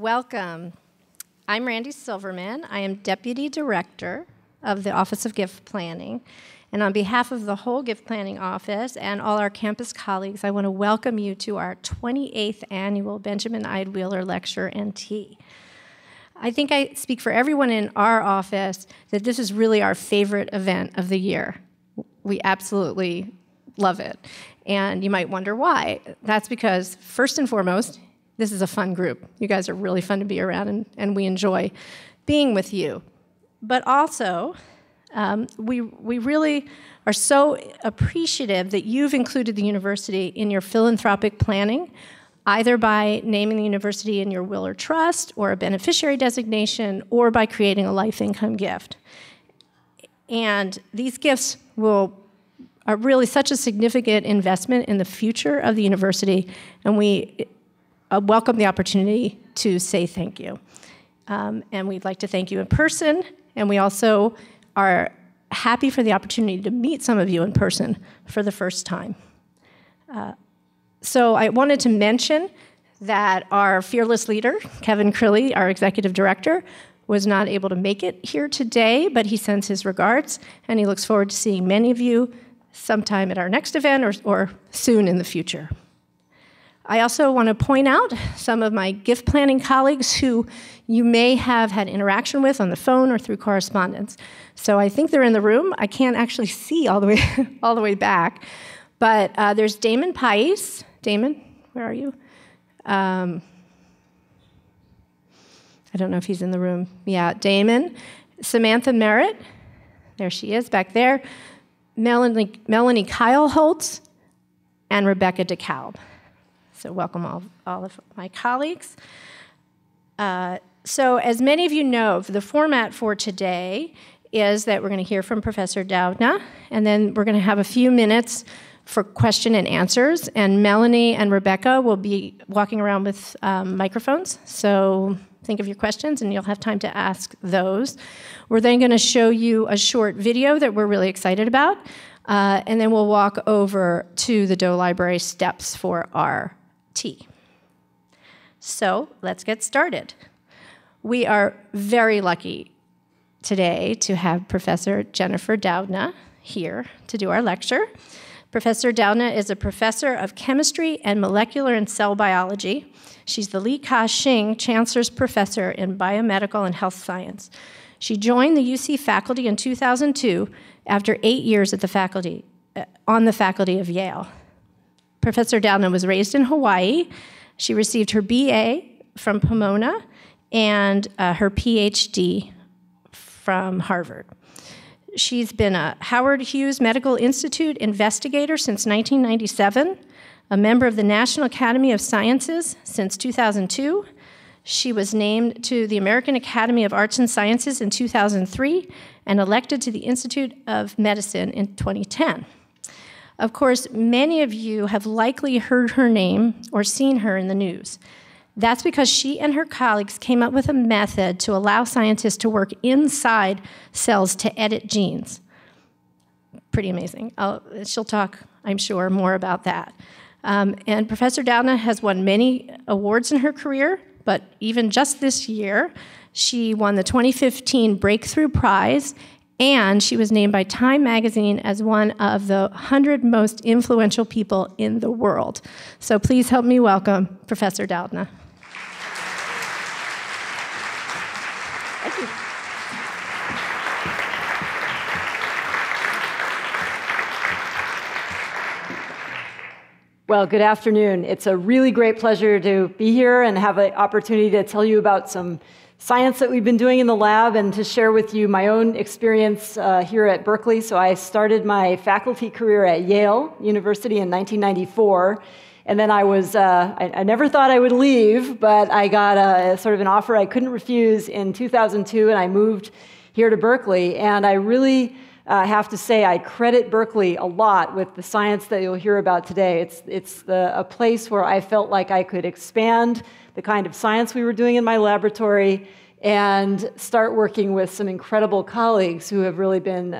Welcome. I'm Randy Silverman. I am Deputy Director of the Office of Gift Planning. And on behalf of the whole Gift Planning Office and all our campus colleagues, I want to welcome you to our 28th Annual Benjamin Ide Wheeler Lecture and Tea. I think I speak for everyone in our office that this is really our favorite event of the year. We absolutely love it. And you might wonder why. That's because, first and foremost, this is a fun group. You guys are really fun to be around, and we enjoy being with you. But also, we really are so appreciative that you've included the university in your philanthropic planning, either by naming the university in your will or trust, or a beneficiary designation, or by creating a life income gift. And these gifts are really such a significant investment in the future of the university, and we welcome the opportunity to say thank you. And we'd like to thank you in person, and we also are happy for the opportunity to meet some of you in person for the first time. So I wanted to mention that our fearless leader, Kevin Crilly, our executive director, was not able to make it here today, but he sends his regards, and he looks forward to seeing many of you sometime at our next event or soon in the future. I also want to point out some of my gift planning colleagues who you may have had interaction with on the phone or through correspondence. So I think they're in the room. I can't actually see all the way back. But there's Damon Pais. Damon, where are you? I don't know if he's in the room. Yeah, Damon. Samantha Merritt. There she is back there. Melanie Kyle Holtz. And Rebecca DeKalb. So welcome all of my colleagues. So as many of you know, the format for today is that we're going to hear from Professor Doudna, and then we're going to have a few minutes for question and answers, and Melanie and Rebecca will be walking around with microphones, so think of your questions, and you'll have time to ask those. We're then going to show you a short video that we're really excited about, and then we'll walk over to the Doe Library steps for our tea. So let's get started. We are very lucky today to have Professor Jennifer Doudna here to do our lecture. Professor Doudna is a professor of chemistry and molecular and cell biology. She's the Li Ka-shing Chancellor's Professor in Biomedical and Health Science. She joined the UC faculty in 2002 after 8 years at the faculty, on the faculty of Yale. Professor Doudna was raised in Hawaii. She received her BA from Pomona and her PhD from Harvard. She's been a Howard Hughes Medical Institute investigator since 1997, a member of the National Academy of Sciences since 2002. She was named to the American Academy of Arts and Sciences in 2003 and elected to the Institute of Medicine in 2010. Of course, many of you have likely heard her name or seen her in the news. That's because she and her colleagues came up with a method to allow scientists to work inside cells to edit genes. Pretty amazing. She'll talk, I'm sure, more about that. And Professor Doudna has won many awards in her career, but even just this year, she won the 2015 Breakthrough Prize, and she was named by Time magazine as one of the 100 most influential people in the world. So please help me welcome Professor Doudna. Thank you. Well, good afternoon. It's a really great pleasure to be here and have an opportunity to tell you about some science that we've been doing in the lab and to share with you my own experience here at Berkeley. So I started my faculty career at Yale University in 1994. And then I never thought I would leave, but I got a sort of an offer I couldn't refuse in 2002, and I moved here to Berkeley. And I really have to say I credit Berkeley a lot with the science that you'll hear about today. It's a place where I felt like I could expand the kind of science we were doing in my laboratory and start working with some incredible colleagues who have really been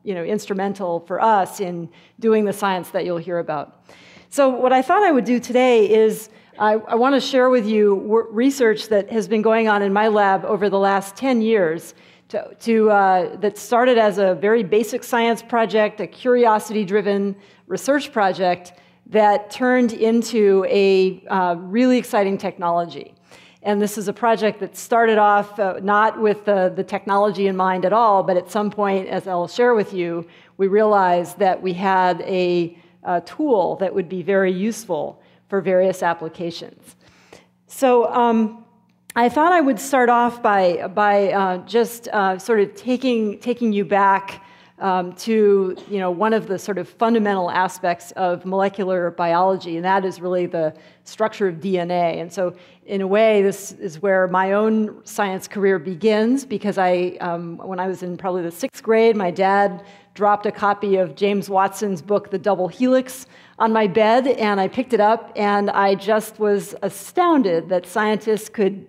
instrumental for us in doing the science that you'll hear about. So what I thought I would do today is I want to share with you research that has been going on in my lab over the last 10 years that started as a very basic science project, a curiosity-driven research project that turned into a really exciting technology. And this is a project that started off not with the technology in mind at all, but at some point, as I'll share with you, we realized that we had a tool that would be very useful for various applications. So I thought I would start off by just sort of taking you back to one of the sort of fundamental aspects of molecular biology, and that is really the structure of DNA. And so, in a way, this is where my own science career begins, because when I was in probably the 6th grade, my dad dropped a copy of James Watson's book, The Double Helix, on my bed, and I picked it up, and I just was astounded that scientists could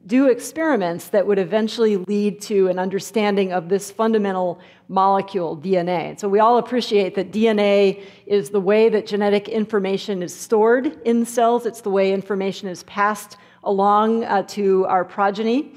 do experiments that would eventually lead to an understanding of this fundamental molecule, DNA. And so we all appreciate that DNA is the way that genetic information is stored in cells. It's the way information is passed along to our progeny.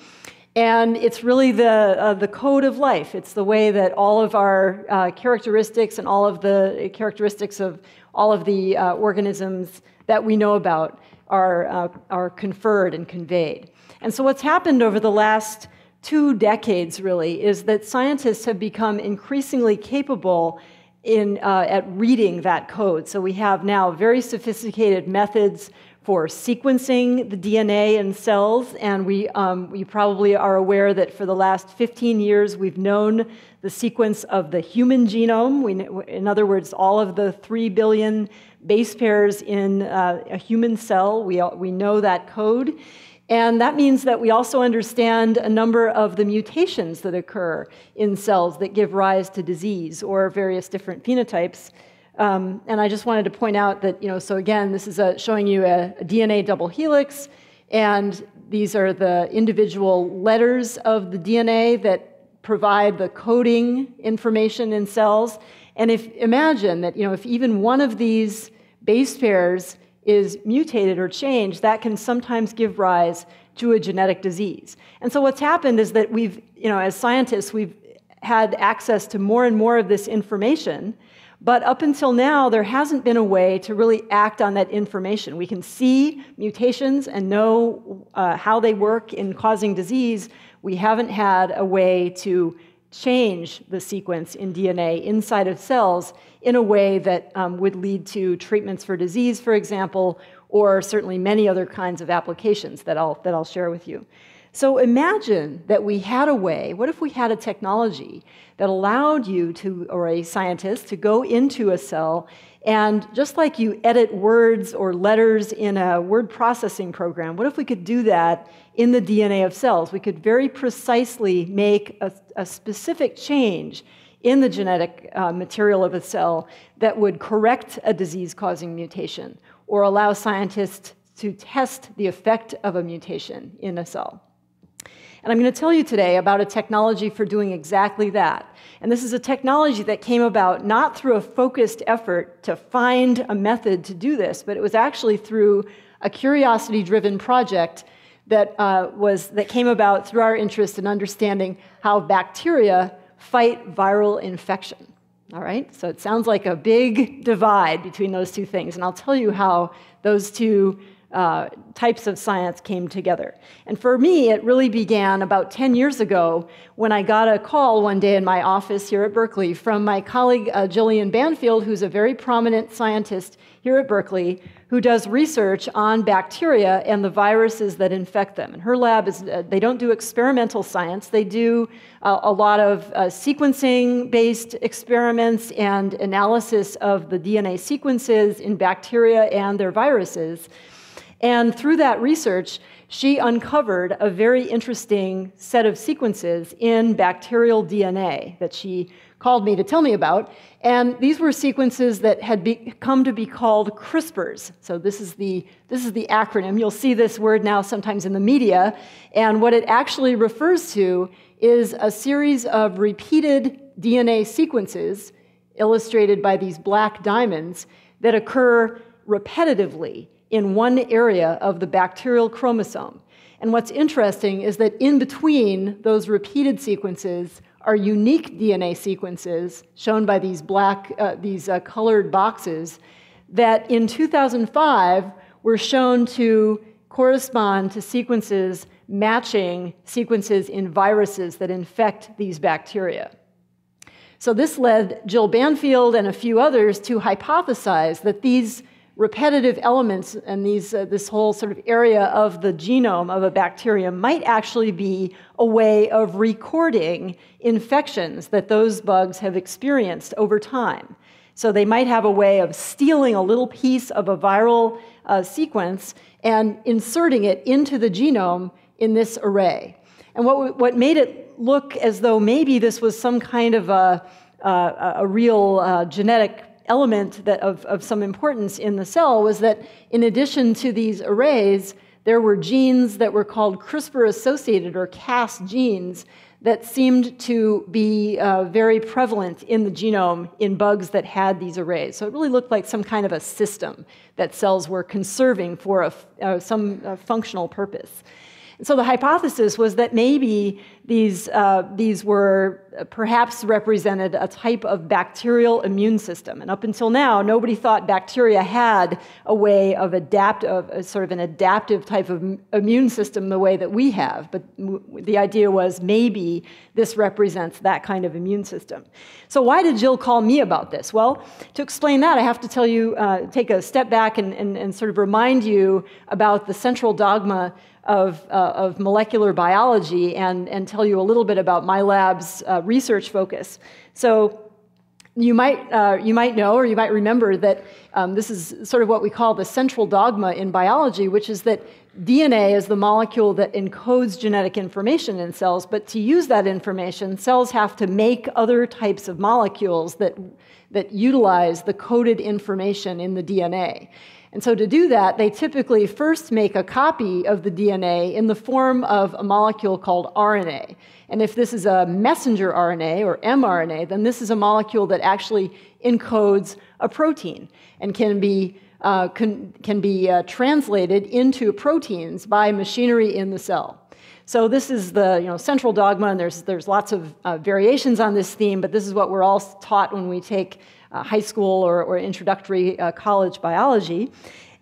And it's really the code of life. It's the way that all of our characteristics and all of the characteristics of all of the organisms that we know about are conferred and conveyed. And so what's happened over the last 2 decades, really, is that scientists have become increasingly capable at reading that code. So we have now very sophisticated methods for sequencing the DNA in cells, and we probably are aware that for the last 15 years we've known the sequence of the human genome. In other words, all of the 3 billion base pairs in a human cell, we know that code. And that means that we also understand a number of the mutations that occur in cells that give rise to disease or various different phenotypes. And I just wanted to point out that, so again, this is showing you a DNA double helix, and these are the individual letters of the DNA that provide the coding information in cells. And imagine that, if even one of these base pairs is mutated or changed, that can sometimes give rise to a genetic disease. And so what's happened is that as scientists, we've had access to more and more of this information, but up until now, there hasn't been a way to really act on that information. We can see mutations and know how they work in causing disease. We haven't had a way to change the sequence in DNA inside of cells in a way that would lead to treatments for disease, for example, or certainly many other kinds of applications that I'll share with you. So imagine that we had a way, what if we had a technology that allowed you or a scientist, to go into a cell, and just like you edit words or letters in a word processing program, what if we could do that in the DNA of cells? We could very precisely make a specific change in the genetic material of a cell that would correct a disease-causing mutation or allow scientists to test the effect of a mutation in a cell. And I'm going to tell you today about a technology for doing exactly that. And this is a technology that came about not through a focused effort to find a method to do this, but it was actually through a curiosity-driven project that came about through our interest in understanding how bacteria fight viral infection. All right? So it sounds like a big divide between those two things, and I'll tell you how those two types of science came together. And for me, it really began about 10 years ago when I got a call one day in my office here at Berkeley from my colleague Jillian Banfield, who's a very prominent scientist here at Berkeley, who does research on bacteria and the viruses that infect them. And her lab they don't do experimental science. They do a lot of sequencing-based experiments and analysis of the DNA sequences in bacteria and their viruses. And through that research, she uncovered a very interesting set of sequences in bacterial DNA that she called me to tell me about. And these were sequences that had come to be called CRISPRs. So this is the acronym. You'll see this word now sometimes in the media. And what it actually refers to is a series of repeated DNA sequences, illustrated by these black diamonds, that occur repetitively in one area of the bacterial chromosome. And what's interesting is that in between those repeated sequences are unique DNA sequences, shown by these colored boxes, that in 2005 were shown to correspond to sequences matching sequences in viruses that infect these bacteria. So this led Jill Banfield and a few others to hypothesize that these repetitive elements and this whole sort of area of the genome of a bacterium might actually be a way of recording infections that those bugs have experienced over time. So they might have a way of stealing a little piece of a viral sequence and inserting it into the genome in this array. And what made it look as though maybe this was some kind of a real genetic element of some importance in the cell was that in addition to these arrays, there were genes that were called CRISPR-associated or Cas genes that seemed to be very prevalent in the genome in bugs that had these arrays. So it really looked like some kind of a system that cells were conserving for some functional purpose. And so the hypothesis was that maybe these were perhaps represented a type of bacterial immune system. And up until now, nobody thought bacteria had a way of sort of an adaptive type of immune system the way that we have. But the idea was maybe this represents that kind of immune system. So why did Jill call me about this? Well, to explain that, I have to tell you, take a step back and sort of remind you about the central dogma of molecular biology and tell you a little bit about my lab's research focus. So you might know or you might remember that this is sort of what we call the central dogma in biology, which is that DNA is the molecule that encodes genetic information in cells, but to use that information, cells have to make other types of molecules that utilize the coded information in the DNA. And so to do that, they typically first make a copy of the DNA in the form of a molecule called RNA. And if this is a messenger RNA or mRNA, then this is a molecule that actually encodes a protein and can be translated into proteins by machinery in the cell. So this is the central dogma, and there's lots of variations on this theme, but this is what we're all taught when we take high school or introductory college biology.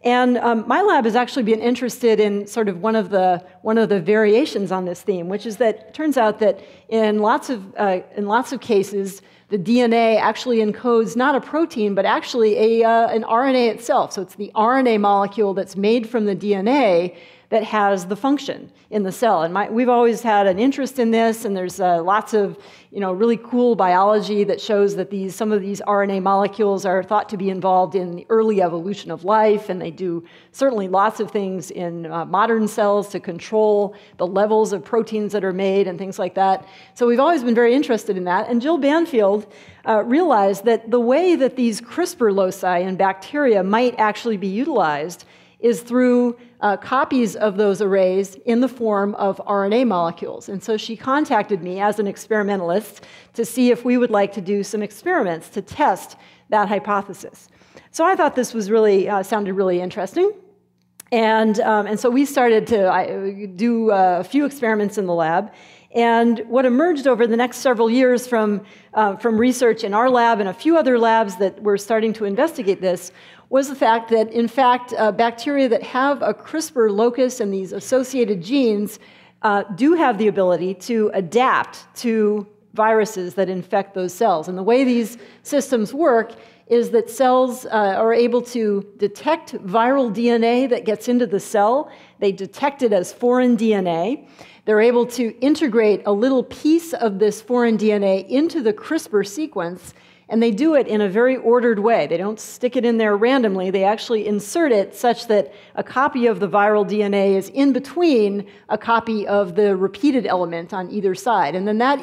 And my lab has actually been interested in sort of one of the variations on this theme, which is that it turns out that in lots of cases, the DNA actually encodes not a protein, but actually an RNA itself. So it's the RNA molecule that's made from the DNA that has the function in the cell. And we've always had an interest in this, and there's lots of really cool biology that shows that some of these RNA molecules are thought to be involved in the early evolution of life, and they do certainly lots of things in modern cells to control the levels of proteins that are made and things like that. So we've always been very interested in that. And Jill Banfield realized that the way that these CRISPR loci in bacteria might actually be utilized is through copies of those arrays in the form of RNA molecules. And so she contacted me as an experimentalist to see if we would like to do some experiments to test that hypothesis. So I thought this was sounded really interesting. And so we started to do a few experiments in the lab. And what emerged over the next several years from research in our lab and a few other labs that were starting to investigate this was the fact that, in fact, bacteria that have a CRISPR locus and these associated genes do have the ability to adapt to viruses that infect those cells. And the way these systems work is that cells are able to detect viral DNA that gets into the cell. They detect it as foreign DNA. They're able to integrate a little piece of this foreign DNA into the CRISPR sequence, and they do it in a very ordered way. They don't stick it in there randomly. They actually insert it such that a copy of the viral DNA is in between a copy of the repeated element on either side. And then that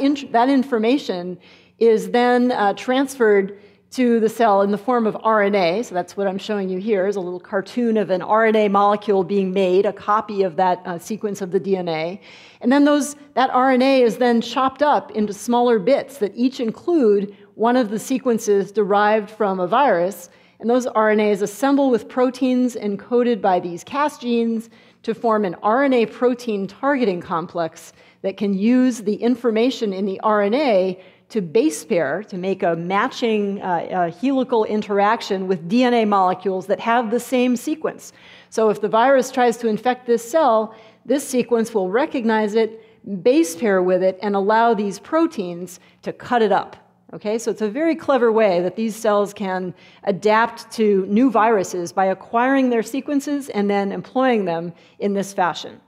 information is then transferred to the cell in the form of RNA. So that's what I'm showing you here, is a little cartoon of an RNA molecule being made, a copy of that sequence of the DNA. And then that RNA is then chopped up into smaller bits that each include one of the sequences derived from a virus. And those RNAs assemble with proteins encoded by these Cas genes to form an RNA protein targeting complex that can use the information in the RNA to base pair, to make a matching helical interaction with DNA molecules that have the same sequence. So if the virus tries to infect this cell, this sequence will recognize it, base pair with it, and allow these proteins to cut it up. Okay, so it's a very clever way that these cells can adapt to new viruses by acquiring their sequences and then employing them in this fashion.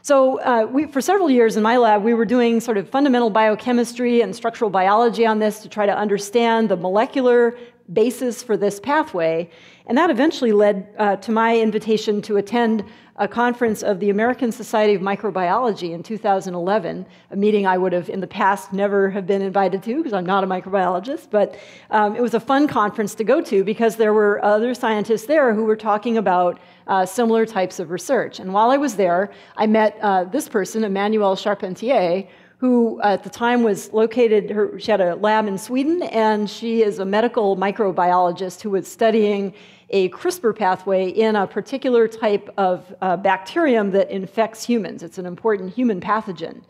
So for several years in my lab, we were doing sort of fundamental biochemistry and structural biology on this to try to understand the molecular basis for this pathway. And that eventually led to my invitation to attend a conference of the American Society of Microbiology in 2011, a meeting I would have in the past never have been invited to because I'm not a microbiologist, but it was a fun conference to go to because there were other scientists there who were talking about similar types of research. And while I was there, I met this person, Emmanuelle Charpentier, who at the time was located, she had a lab in Sweden, and she is a medical microbiologist who was studying a CRISPR pathway in a particular type of bacterium that infects humans. It's an important human pathogen.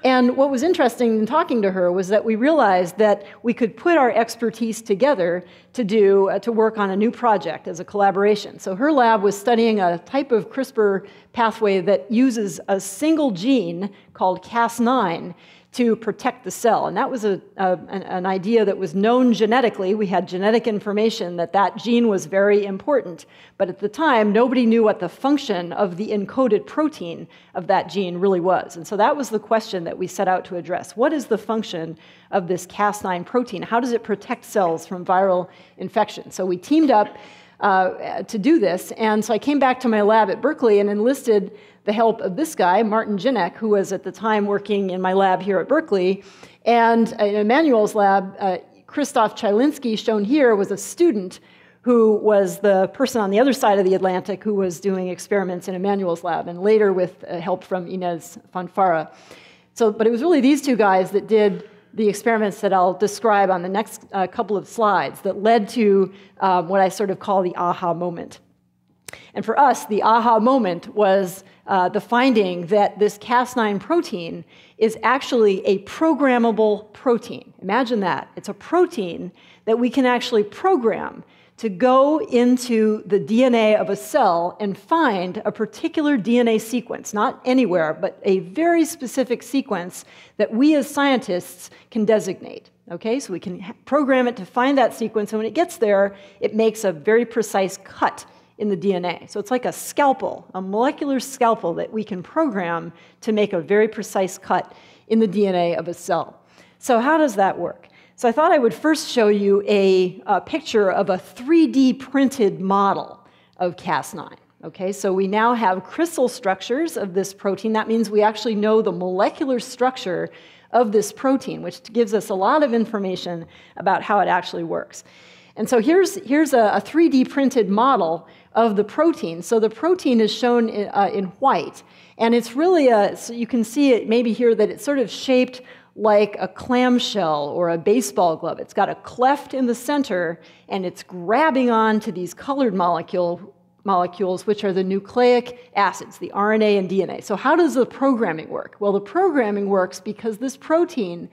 And what was interesting in talking to her was that we realized that we could put our expertise together to work on a new project as a collaboration. So her lab was studying a type of CRISPR pathway that uses a single gene called Cas9 to protect the cell. And that was an idea that was known genetically. We had genetic information that that gene was very important. But at the time, nobody knew what the function of the encoded protein of that gene really was. And so that was the question that we set out to address. What is the function of this Cas9 protein? How does it protect cells from viral infection? So we teamed up to do this. And so I came back to my lab at Berkeley and enlisted the help of this guy, Martin Jinek, who was at the time working in my lab here at Berkeley. And in Emmanuelle's lab, Krzysztof Chylinski, shown here, was a student who was the person on the other side of the Atlantic who was doing experiments in Emmanuelle's lab, and later with help from Inez Fanfara. But it was really these two guys that did the experiments that I'll describe on the next couple of slides that led to what I sort of call the aha moment. And for us, the aha moment was the finding that this Cas9 protein is actually a programmable protein. Imagine that. It's a protein that we can actually program to go into the DNA of a cell and find a particular DNA sequence, not anywhere, but a very specific sequence that we as scientists can designate. Okay, so we can program it to find that sequence, and when it gets there, it makes a very precise cut in the DNA. So it's like a scalpel, a molecular scalpel that we can program to make a very precise cut in the DNA of a cell. So how does that work? So I thought I would first show you a picture of a 3D printed model of Cas9. Okay, so we now have crystal structures of this protein. That means we actually know the molecular structure of this protein, which gives us a lot of information about how it actually works. And so here's a 3D printed model of the protein. So the protein is shown in white. And it's really so you can see it maybe here that it's sort of shaped like a clamshell or a baseball glove. It's got a cleft in the center, and it's grabbing on to these colored molecules, which are the nucleic acids, the RNA and DNA. So how does the programming work? Well, the programming works because this protein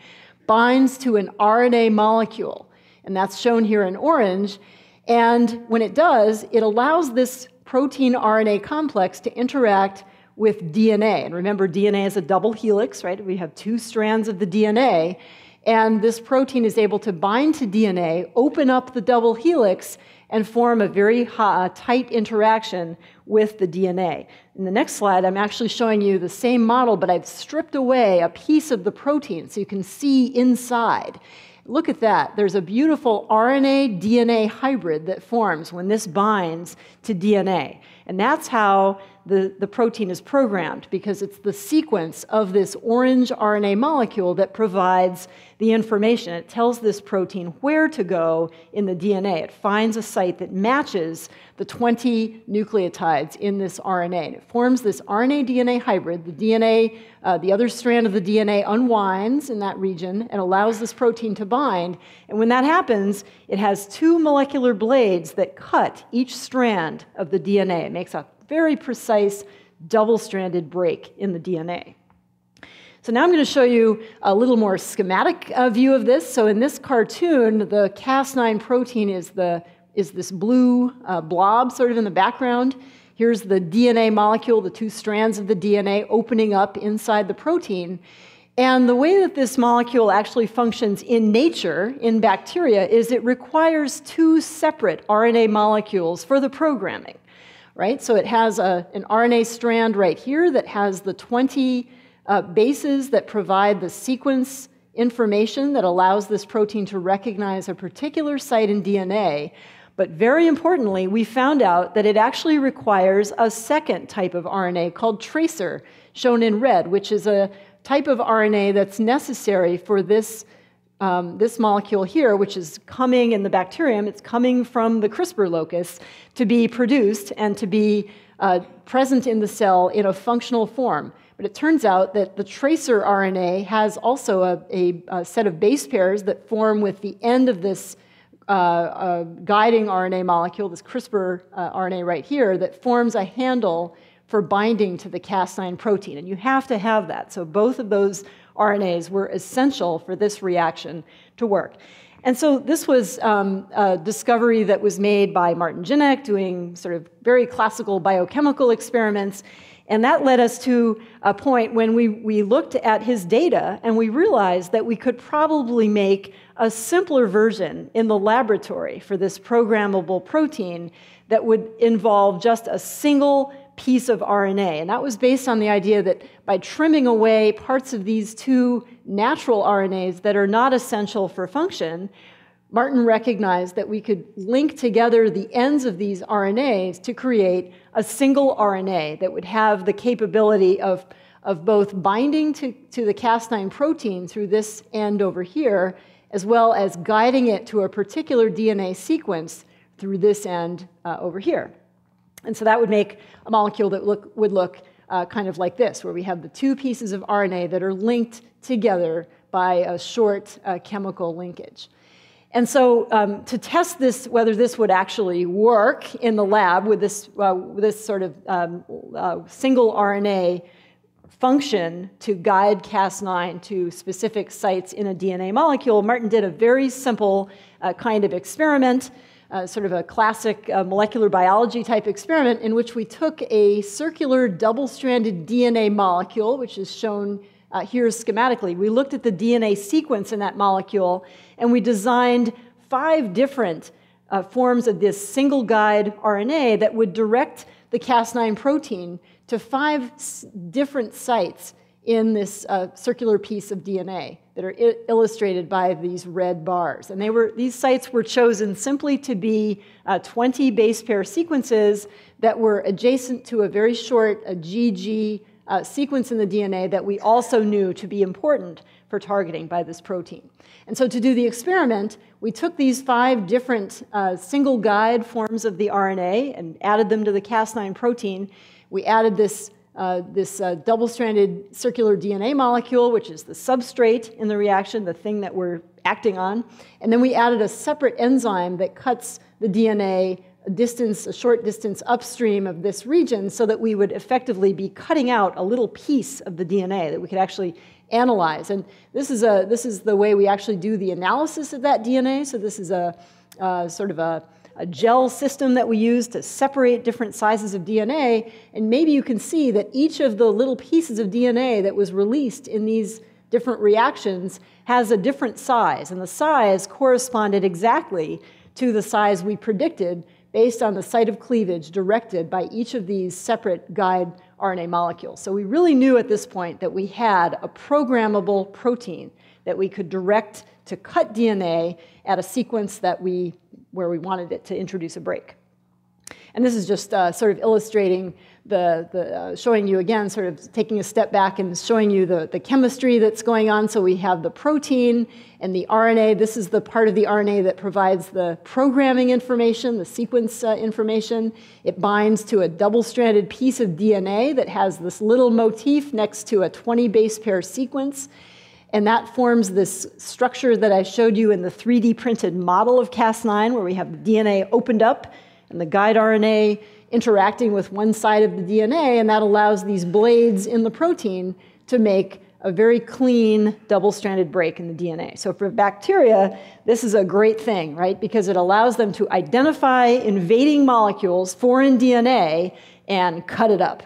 binds to an RNA molecule, and that's shown here in orange. And when it does, it allows this protein RNA complex to interact with DNA. And remember, DNA is a double helix, right? We have two strands of the DNA. And this protein is able to bind to DNA, open up the double helix, and form a very tight interaction with the DNA. In the next slide, I'm actually showing you the same model, but I've stripped away a piece of the protein so you can see inside. Look at that. There's a beautiful RNA-DNA hybrid that forms when this binds to DNA. And that's how the protein is programmed, because it's the sequence of this orange RNA molecule that provides the information. It tells this protein where to go in the DNA. It finds a site that matches the 20 nucleotides in this RNA. And it forms this RNA-DNA hybrid. The DNA, the other strand of the DNA unwinds in that region and allows this protein to bind. And when that happens, it has two molecular blades that cut each strand of the DNA. It makes a very precise double-stranded break in the DNA. So now I'm going to show you a little more schematic view of this. So in this cartoon, the Cas9 protein is this blue blob sort of in the background. Here's the DNA molecule, the two strands of the DNA opening up inside the protein. And the way that this molecule actually functions in nature, in bacteria, is it requires two separate RNA molecules for the programming, right? So it has an RNA strand right here that has the 20 bases that provide the sequence information that allows this protein to recognize a particular site in DNA. But very importantly, we found out that it actually requires a second type of RNA called tracer, shown in red, which is a type of RNA that's necessary for this molecule here, which is coming in the bacterium. It's coming from the CRISPR locus to be produced and to be present in the cell in a functional form. But it turns out that the tracer RNA has also a set of base pairs that form with the end of this guiding RNA molecule, this CRISPR RNA right here, that forms a handle for binding to the Cas9 protein. And you have to have that. So both of those RNAs were essential for this reaction to work. And so this was a discovery that was made by Martin Jinek, doing sort of very classical biochemical experiments. And that led us to a point when we looked at his data and we realized that we could probably make a simpler version in the laboratory for this programmable protein that would involve just a single piece of RNA. And that was based on the idea that by trimming away parts of these two natural RNAs that are not essential for function, Martin recognized that we could link together the ends of these RNAs to create a single RNA that would have the capability of both binding to the Cas9 protein through this end over here, as well as guiding it to a particular DNA sequence through this end over here. And so that would make a molecule that would look kind of like this, where we have the two pieces of RNA that are linked together by a short chemical linkage. And so to test this, whether this would actually work in the lab with this sort of single RNA function to guide Cas9 to specific sites in a DNA molecule, Martin did a very simple kind of experiment, sort of a classic molecular biology type experiment, in which we took a circular double-stranded DNA molecule, which is shown here schematically. We looked at the DNA sequence in that molecule, and we designed 5 different forms of this single guide RNA that would direct the Cas9 protein to 5 different sites in this circular piece of DNA that are illustrated by these red bars. And these sites were chosen simply to be 20 base pair sequences that were adjacent to a very short GG sequence in the DNA that we also knew to be important for targeting by this protein. And so to do the experiment, we took these 5 different single guide forms of the RNA and added them to the Cas9 protein. We added this double-stranded circular DNA molecule, which is the substrate in the reaction, the thing that we're acting on. And then we added a separate enzyme that cuts the DNA a short distance upstream of this region, so that we would effectively be cutting out a little piece of the DNA that we could actually analyze. And this is the way we actually do the analysis of that DNA. So this is a sort of a gel system that we use to separate different sizes of DNA. And maybe you can see that each of the little pieces of DNA that was released in these different reactions has a different size. And the size corresponded exactly to the size we predicted based on the site of cleavage directed by each of these separate guide RNA molecules. So we really knew at this point that we had a programmable protein that we could direct to cut DNA at a sequence where we wanted it to introduce a break. And this is just sort of illustrating showing you again, sort of taking a step back and showing you the chemistry that's going on. So we have the protein and the RNA. This is the part of the RNA that provides the programming information, the sequence information. It binds to a double-stranded piece of DNA that has this little motif next to a 20 base pair sequence. And that forms this structure that I showed you in the 3D printed model of Cas9, where we have the DNA opened up and the guide RNA interacting with one side of the DNA, and that allows these blades in the protein to make a very clean double-stranded break in the DNA. So for bacteria, this is a great thing, right? Because it allows them to identify invading molecules, foreign DNA, and cut it up.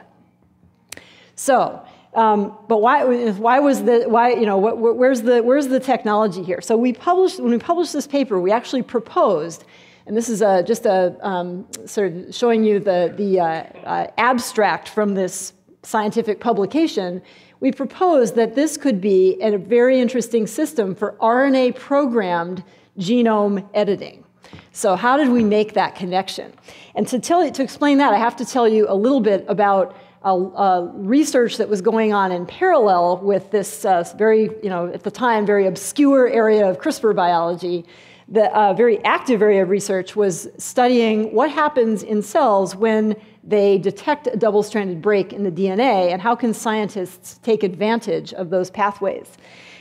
So, but where's the technology here? So when we published this paper, we actually proposed, and this is just sort of showing you the abstract from this scientific publication. We proposed that this could be a very interesting system for RNA-programmed genome editing. So how did we make that connection? And to explain that, I have to tell you a little bit about research that was going on in parallel with this very, at the time, very obscure area of CRISPR biology. The very active area of research was studying what happens in cells when they detect a double-stranded break in the DNA, and how can scientists take advantage of those pathways.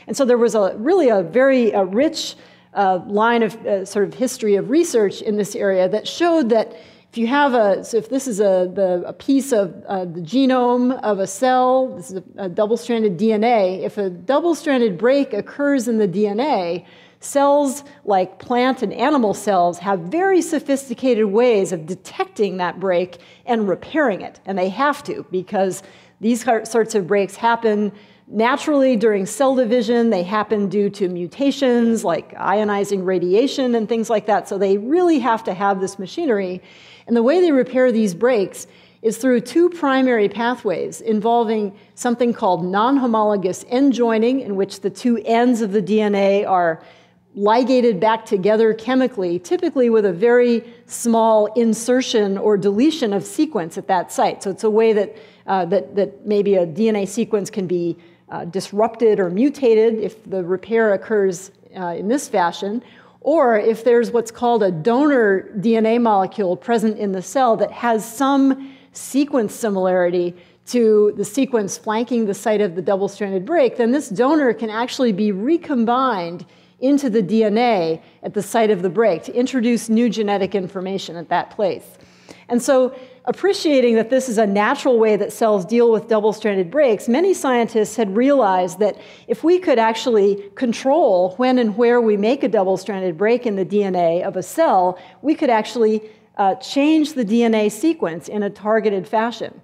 And so there was really a very rich line of sort of history of research in this area that showed that if you have so if this is a piece of the genome of a cell, this is a double-stranded DNA, if a double-stranded break occurs in the DNA, cells like plant and animal cells have very sophisticated ways of detecting that break and repairing it. And they have to, because these sorts of breaks happen naturally during cell division. They happen due to mutations like ionizing radiation and things like that. So they really have to have this machinery. And the way they repair these breaks is through two primary pathways involving something called non-homologous end joining, in which the two ends of the DNA are ligated back together chemically, typically with a very small insertion or deletion of sequence at that site. So it's a way that, that maybe a DNA sequence can be disrupted or mutated if the repair occurs in this fashion, or if there's what's called a donor DNA molecule present in the cell that has some sequence similarity to the sequence flanking the site of the double-stranded break, then this donor can actually be recombined into the DNA at the site of the break to introduce new genetic information at that place. And so, appreciating that this is a natural way that cells deal with double-stranded breaks, many scientists had realized that if we could actually control when and where we make a double-stranded break in the DNA of a cell, we could actually change the DNA sequence in a targeted fashion.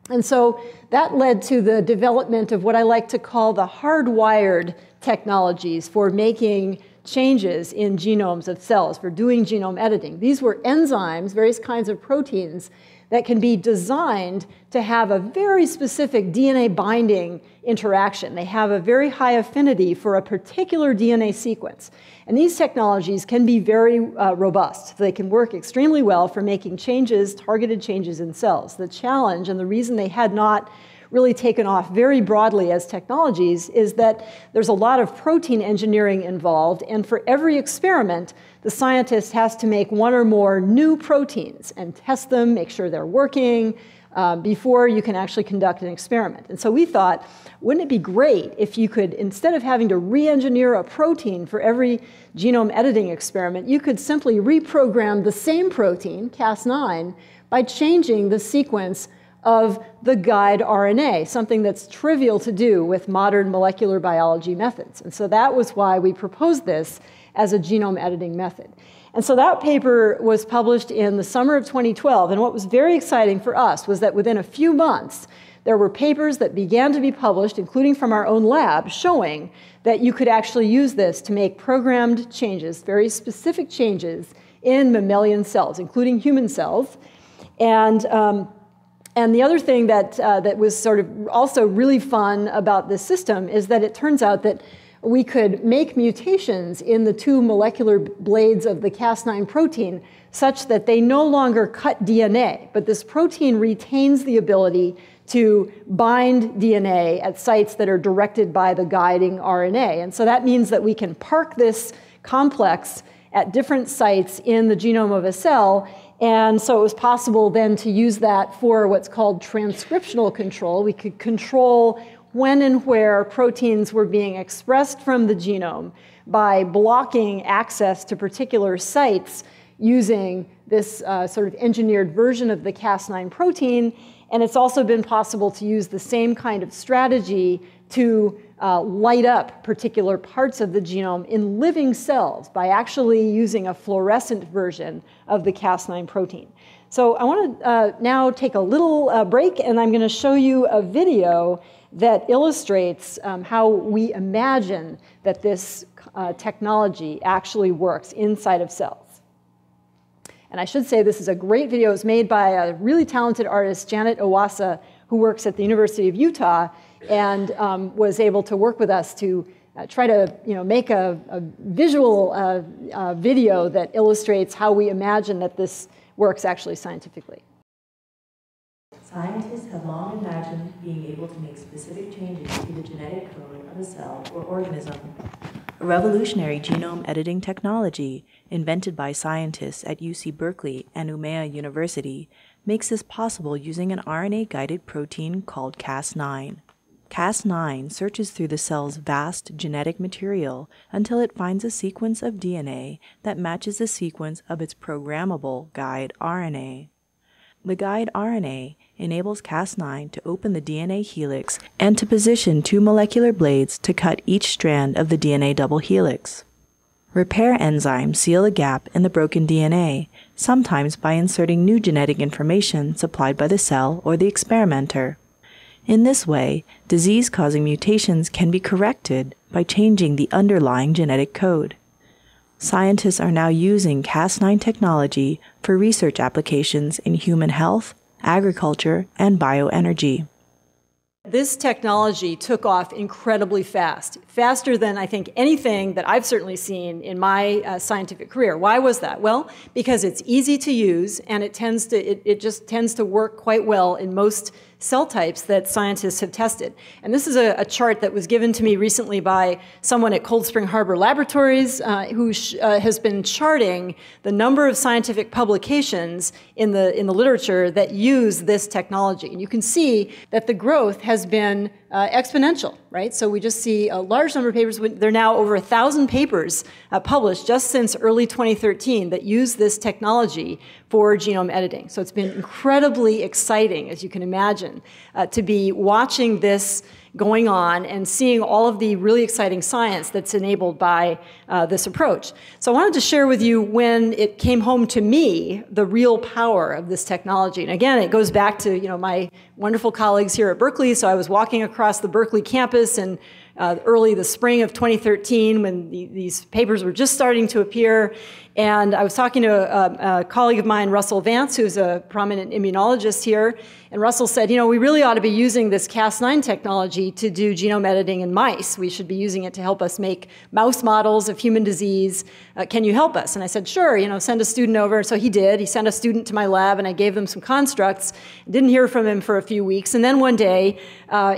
And so that led to the development of what I like to call the hardwired technologies for making changes in genomes of cells, for doing genome editing. These were enzymes, various kinds of proteins, that can be designed to have a very specific DNA binding interaction. They have a very high affinity for a particular DNA sequence. And these technologies can be very robust. They can work extremely well for making changes, targeted changes in cells. The challenge, and the reason they had not really taken off very broadly as technologies, is that there's a lot of protein engineering involved, and for every experiment, the scientist has to make one or more new proteins and test them, make sure they're working, before you can actually conduct an experiment. And so we thought, wouldn't it be great if you could, instead of having to re-engineer a protein for every genome editing experiment, you could simply reprogram the same protein, Cas9, by changing the sequence of the guide RNA, something that's trivial to do with modern molecular biology methods. And so that was why we proposed this as a genome editing method. And so that paper was published in the summer of 2012, and what was very exciting for us was that within a few months, there were papers that began to be published, including from our own lab, showing that you could actually use this to make programmed changes, very specific changes in mammalian cells, including human cells. And the other thing that was sort of also really fun about this system is that it turns out that we could make mutations in the two molecular blades of the Cas9 protein such that they no longer cut DNA, but this protein retains the ability to bind DNA at sites that are directed by the guiding RNA. And so that means that we can park this complex at different sites in the genome of a cell. And so it was possible then to use that for what's called transcriptional control. We could control when and where proteins were being expressed from the genome by blocking access to particular sites using this sort of engineered version of the Cas9 protein. And it's also been possible to use the same kind of strategy to light up particular parts of the genome in living cells by actually using a fluorescent version of the Cas9 protein. So I want to now take a little break, and I'm going to show you a video that illustrates how we imagine that this technology actually works inside of cells. And I should say this is a great video. It was made by a really talented artist, Janet Owasa, who works at the University of Utah, and was able to work with us to try to make a visual video that illustrates how we imagine that this works actually scientifically. Scientists have long imagined being able to make specific changes to the genetic code of a cell or organism. A revolutionary genome editing technology invented by scientists at UC Berkeley and Umeå University makes this possible using an RNA-guided protein called Cas9. Cas9 searches through the cell's vast genetic material until it finds a sequence of DNA that matches the sequence of its programmable guide RNA. The guide RNA enables Cas9 to open the DNA helix and to position two molecular blades to cut each strand of the DNA double helix. Repair enzymes seal the gap in the broken DNA, sometimes by inserting new genetic information supplied by the cell or the experimenter. In this way, disease-causing mutations can be corrected by changing the underlying genetic code. Scientists are now using Cas9 technology for research applications in human health, agriculture, and bioenergy. This technology took off incredibly fast, faster than I think anything that I've certainly seen in my scientific career. Why was that? Well, because it's easy to use, and it just tends to work quite well in most cell types that scientists have tested. And this is a chart that was given to me recently by someone at Cold Spring Harbor Laboratories who has been charting the number of scientific publications in the literature that use this technology. And you can see that the growth has been exponential, right? So we just see a large number of papers. There are now over 1,000 papers published just since early 2013 that use this technology for genome editing. So it's been incredibly exciting, as you can imagine, to be watching this going on and seeing all of the really exciting science that's enabled by this approach. So I wanted to share with you when it came home to me, the real power of this technology. And again, it goes back to my wonderful colleagues here at Berkeley. So I was walking across the Berkeley campus in early the spring of 2013 when these papers were just starting to appear. And I was talking to a colleague of mine, Russell Vance, who's a prominent immunologist here. And Russell said, we really ought to be using this Cas9 technology to do genome editing in mice. We should be using it to help us make mouse models of human disease. Can you help us? And I said, sure, send a student over. So he did. He sent a student to my lab, and I gave them some constructs. Didn't hear from him for a few weeks. And then one day,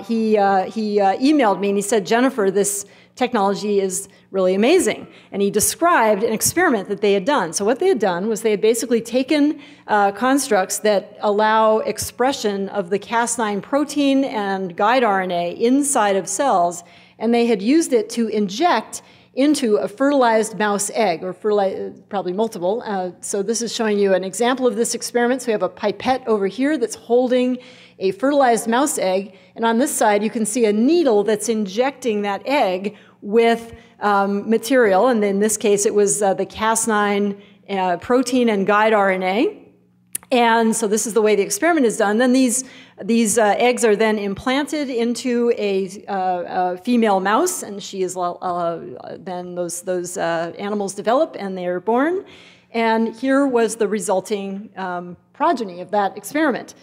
he emailed me, and he said, Jennifer, this technology is really amazing. And he described an experiment that they had done. So what they had done was they had basically taken constructs that allow expression of the Cas9 protein and guide RNA inside of cells, and they had used it to inject into a fertilized mouse egg, or probably multiple. So this is showing you an example of this experiment. So we have a pipette over here that's holding a fertilized mouse egg, and on this side you can see a needle that's injecting that egg with material, and in this case it was the Cas9 protein and guide RNA. And so this is the way the experiment is done. Then these eggs are then implanted into a female mouse, and she is then those animals develop and they are born. And here was the resulting progeny of that experiment.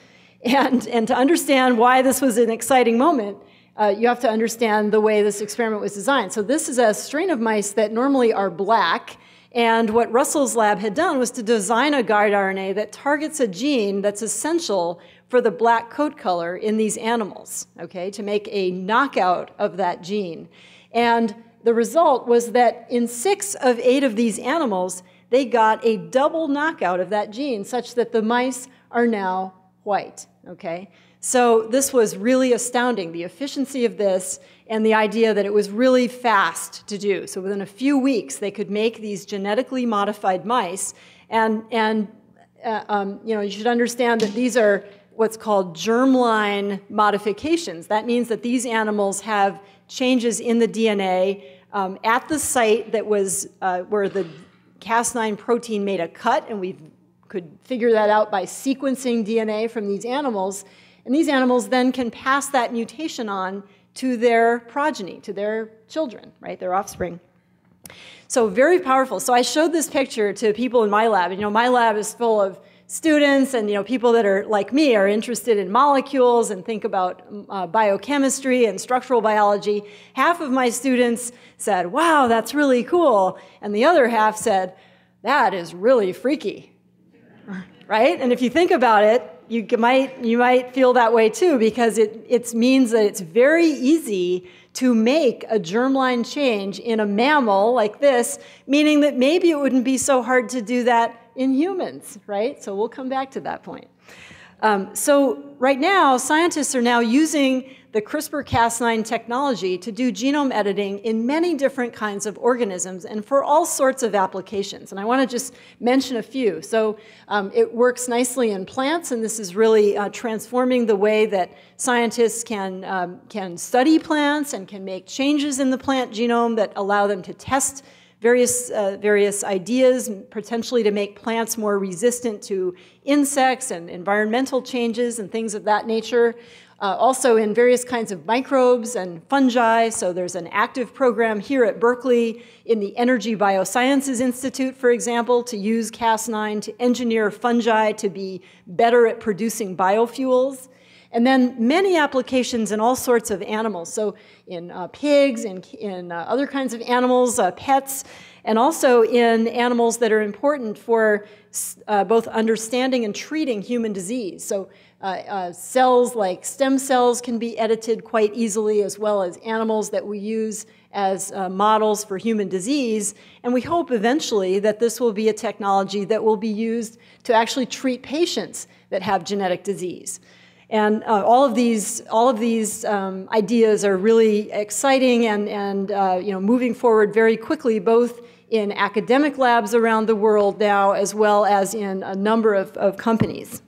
And to understand why this was an exciting moment, you have to understand the way this experiment was designed. So this is a strain of mice that normally are black, and what Russell's lab had done was to design a guide RNA that targets a gene that's essential for the black coat color in these animals, okay, to make a knockout of that gene. And the result was that in 6 of 8 of these animals, they got a double knockout of that gene, such that the mice are now white, okay? So this was really astounding, the efficiency of this and the idea that it was really fast to do. So within a few weeks, they could make these genetically modified mice. And you should understand that these are what's called germline modifications. That means that these animals have changes in the DNA at the site that was where the Cas9 protein made a cut, and we could figure that out by sequencing DNA from these animals. And these animals then can pass that mutation on to their progeny, to their children, right, their offspring. So very powerful. So I showed this picture to people in my lab. My lab is full of students and people that are like me, are interested in molecules and think about biochemistry and structural biology. Half of my students said, wow, that's really cool. And the other half said, that is really freaky, right? And if you think about it, you might feel that way too, because it means that it's very easy to make a germline change in a mammal like this, meaning that maybe it wouldn't be so hard to do that in humans, right? So we'll come back to that point. So right now, scientists are now using the CRISPR-Cas9 technology to do genome editing in many different kinds of organisms and for all sorts of applications. And I want to just mention a few. So it works nicely in plants, and this is really transforming the way that scientists can study plants and can make changes in the plant genome that allow them to test various ideas, potentially to make plants more resistant to insects and environmental changes and things of that nature. Also in various kinds of microbes and fungi. So there's an active program here at Berkeley in the Energy Biosciences Institute, for example, to use Cas9 to engineer fungi to be better at producing biofuels. And then many applications in all sorts of animals. So in pigs, in other kinds of animals, pets, and also in animals that are important for both understanding and treating human disease. So cells like stem cells can be edited quite easily, as well as animals that we use as models for human disease. And we hope eventually that this will be a technology that will be used to actually treat patients that have genetic disease. And all of these ideas are really exciting and moving forward very quickly, both in academic labs around the world now, as well as in a number of companies.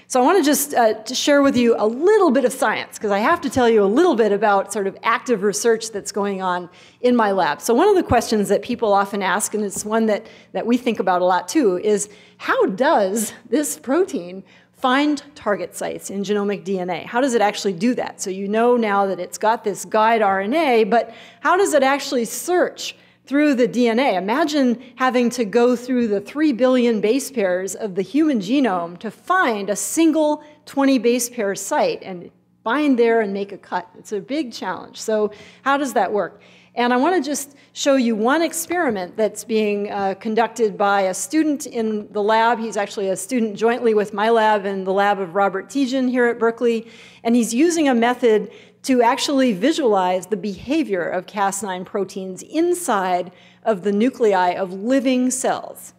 So I want to just to share with you a little bit of science, because I have to tell you a little bit about sort of active research that's going on in my lab. So one of the questions that people often ask, and it's one that we think about a lot too, is how does this protein find target sites in genomic DNA? How does it actually do that? So you know now that it's got this guide RNA, but how does it actually search through the DNA? Imagine having to go through the 3 billion base pairs of the human genome to find a single 20 base pair site and bind there and make a cut. It's a big challenge. So how does that work? And I want to just show you one experiment that's being conducted by a student in the lab. He's actually a student jointly with my lab and the lab of Robert Tijan here at Berkeley. And he's using a method to actually visualize the behavior of Cas9 proteins inside of the nuclei of living cells.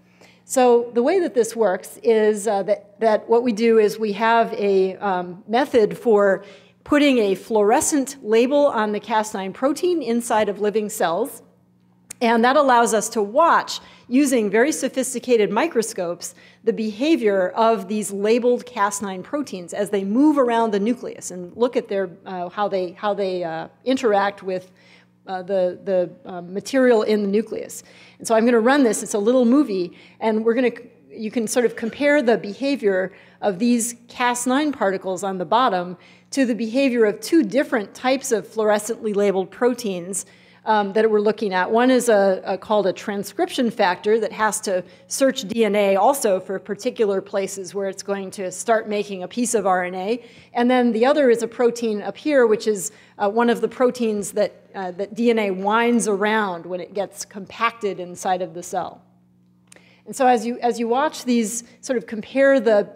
So the way that this works is that what we do is we have a method for putting a fluorescent label on the Cas9 protein inside of living cells. And that allows us to watch, using very sophisticated microscopes, the behavior of these labeled Cas9 proteins as they move around the nucleus and look at their, how they interact with the material in the nucleus. And so I'm going to run this. It's a little movie, and you can sort of compare the behavior of these Cas9 particles on the bottom to the behavior of 2 different types of fluorescently labeled proteins that we're looking at. One is called a transcription factor that has to search DNA also for particular places where it's going to start making a piece of RNA. And then the other is a protein up here, which is one of the proteins that DNA winds around when it gets compacted inside of the cell. And so as you watch these, sort of compare the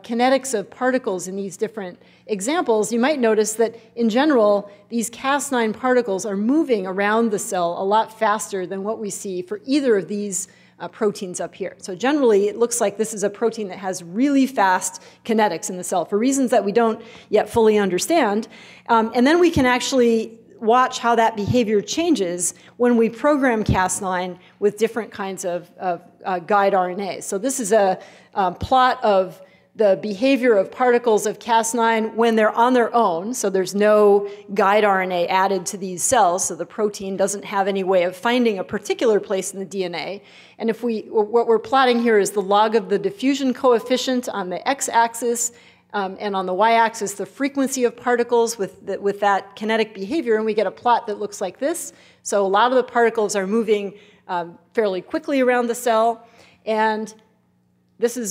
kinetics of particles in these different examples, you might notice that in general, these Cas9 particles are moving around the cell a lot faster than what we see for either of these proteins up here. So generally, it looks like this is a protein that has really fast kinetics in the cell for reasons that we don't yet fully understand. And then we can actually watch how that behavior changes when we program Cas9 with different kinds of guide RNAs. So this is a plot of the behavior of particles of Cas9 when they're on their own, so there's no guide RNA added to these cells, so the protein doesn't have any way of finding a particular place in the DNA. And what we're plotting here is the log of the diffusion coefficient on the x-axis, and on the y-axis, the frequency of particles with that kinetic behavior, and we get a plot that looks like this. So a lot of the particles are moving fairly quickly around the cell, and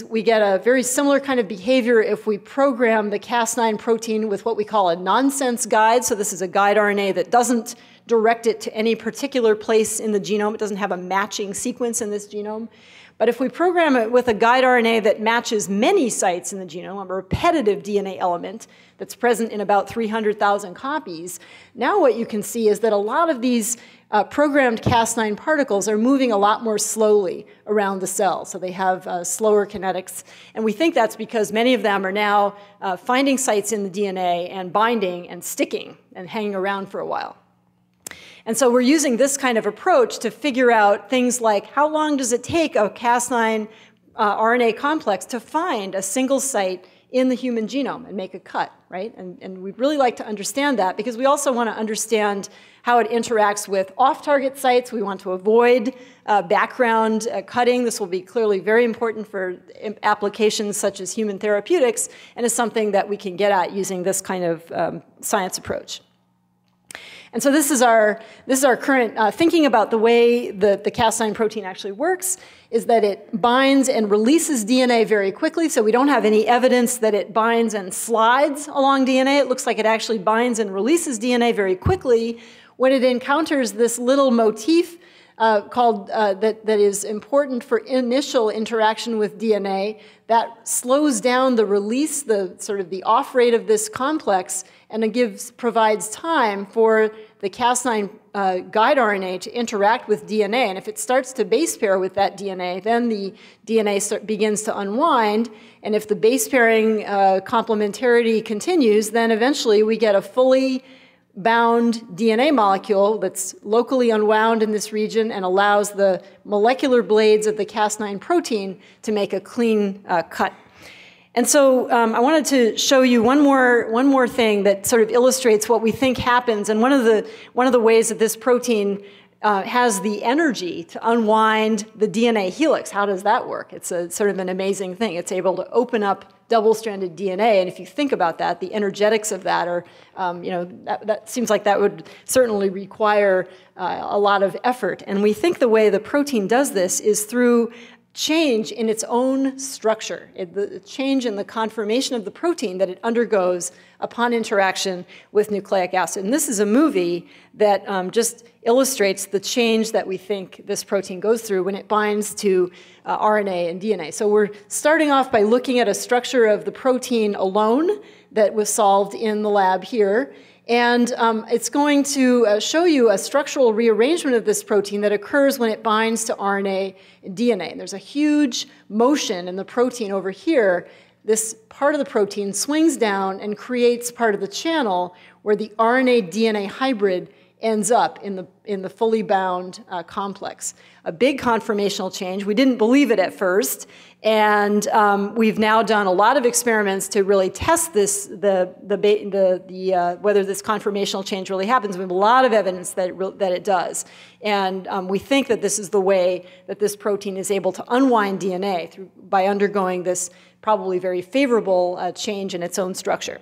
we get a very similar kind of behavior if we program the Cas9 protein with what we call a nonsense guide. So this is a guide RNA that doesn't direct it to any particular place in the genome. It doesn't have a matching sequence in this genome. But if we program it with a guide RNA that matches many sites in the genome, a repetitive DNA element that's present in about 300,000 copies, now what you can see is that a lot of these programmed Cas9 particles are moving a lot more slowly around the cell. So they have slower kinetics. And we think that's because many of them are now finding sites in the DNA and binding and sticking and hanging around for a while. And so we're using this kind of approach to figure out things like how long does it take a Cas9 RNA complex to find a single site in the human genome and make a cut, right? And we'd really like to understand that because we also want to understand how it interacts with off-target sites. We want to avoid background cutting. This will be clearly very important for applications such as human therapeutics and is something that we can get at using this kind of science approach. And so this is our current thinking about the way the Cas9 protein actually works, is that it binds and releases DNA very quickly. So we don't have any evidence that it binds and slides along DNA. It looks like it actually binds and releases DNA very quickly when it encounters this little motif that is important for initial interaction with DNA that slows down the release, the off rate of this complex, and it provides time for the Cas9 guide RNA to interact with DNA. And if it starts to base pair with that DNA, then the DNA begins to unwind. And if the base pairing complementarity continues, then eventually we get a fully bound DNA molecule that's locally unwound in this region and allows the molecular blades of the Cas9 protein to make a clean cut. And so I wanted to show you one more thing that sort of illustrates what we think happens. And one of the ways that this protein has the energy to unwind the DNA helix. How does that work? It's a sort of an amazing thing. It's able to open up double-stranded DNA, and if you think about that, the energetics of that are, that seems like that would certainly require a lot of effort. And we think the way the protein does this is through change in its own structure, the change in the conformation of the protein that it undergoes upon interaction with nucleic acid. And this is a movie that just illustrates the change that we think this protein goes through when it binds to RNA and DNA. So we're starting off by looking at a structure of the protein alone that was solved in the lab here. And it's going to show you a structural rearrangement of this protein that occurs when it binds to RNA and DNA. And there's a huge motion in the protein over here. This part of the protein swings down and creates part of the channel where the RNA-DNA hybrid ends up in the fully bound complex. A big conformational change. We didn't believe it at first, and we've now done a lot of experiments to really test this, whether this conformational change really happens. We have a lot of evidence that it does, and we think that this is the way that this protein is able to unwind DNA by undergoing this probably very favorable change in its own structure.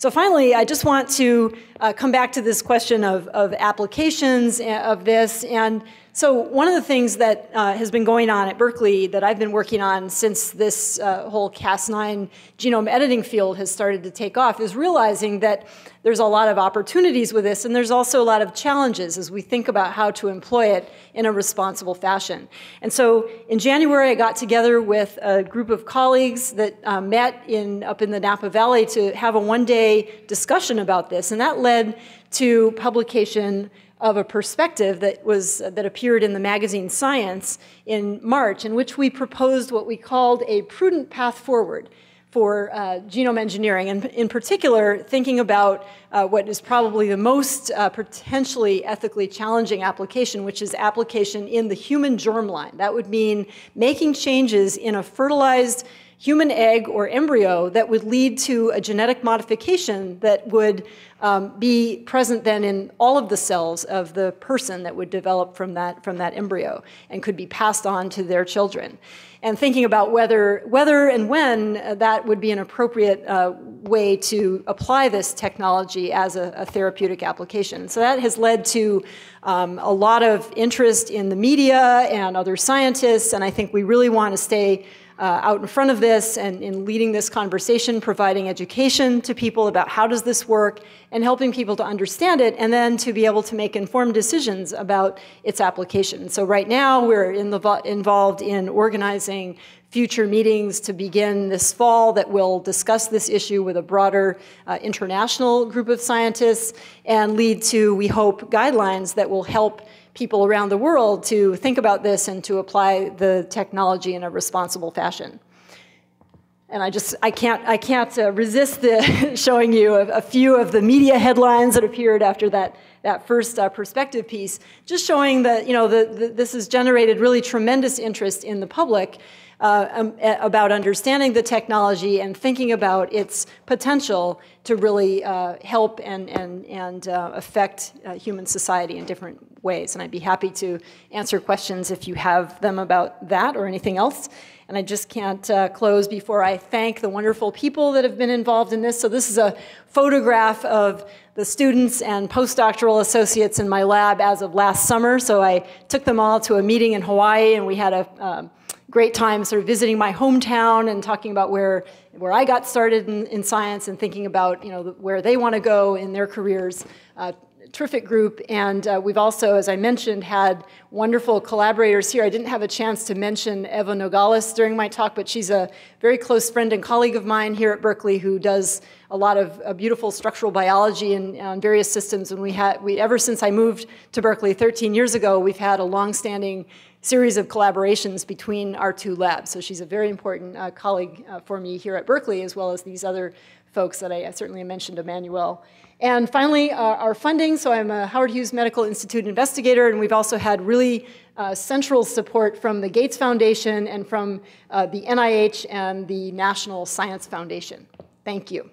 So finally, I just want to come back to this question of applications of this. And so one of the things that has been going on at Berkeley that I've been working on since this whole Cas9 genome editing field has started to take off is realizing that there's a lot of opportunities with this, and there's also a lot of challenges as we think about how to employ it in a responsible fashion. And so in January, I got together with a group of colleagues that met up in the Napa Valley to have a one-day discussion about this, and that led to publication of a perspective that appeared in the magazine Science in March, in which we proposed what we called a prudent path forward for genome engineering, and in particular, thinking about what is probably the most potentially ethically challenging application, which is application in the human germline. That would mean making changes in a fertilized human egg or embryo that would lead to a genetic modification that would be present then in all of the cells of the person that would develop from that embryo and could be passed on to their children. And thinking about whether and when that would be an appropriate way to apply this technology as a therapeutic application. So that has led to a lot of interest in the media and other scientists, and I think we really want to stay out in front of this and in leading this conversation, providing education to people about how does this work and helping people to understand it and then to be able to make informed decisions about its application. So right now we're involved in organizing future meetings to begin this fall that will discuss this issue with a broader international group of scientists and lead to, we hope, guidelines that will help people around the world to think about this and to apply the technology in a responsible fashion. And I can't resist showing you a few of the media headlines that appeared after that first perspective piece, just showing that this has generated really tremendous interest in the public about understanding the technology and thinking about its potential to really help and affect human society in different ways. And I'd be happy to answer questions if you have them about that or anything else. And I just can't close before I thank the wonderful people that have been involved in this. So this is a photograph of the students and postdoctoral associates in my lab as of last summer. So I took them all to a meeting in Hawaii, and we had a great time sort of visiting my hometown and talking about where I got started in science and thinking about where they want to go in their careers. Terrific group, and we've also, as I mentioned, had wonderful collaborators here. I didn't have a chance to mention Eva Nogales during my talk, but she's a very close friend and colleague of mine here at Berkeley who does a lot of beautiful structural biology on various systems. And ever since I moved to Berkeley 13 years ago, we've had a long-standing series of collaborations between our two labs. So she's a very important colleague for me here at Berkeley, as well as these other folks that I certainly mentioned, Emmanuel. And finally, our funding. So I'm a Howard Hughes Medical Institute investigator, and we've also had really central support from the Gates Foundation and from the NIH and the National Science Foundation. Thank you.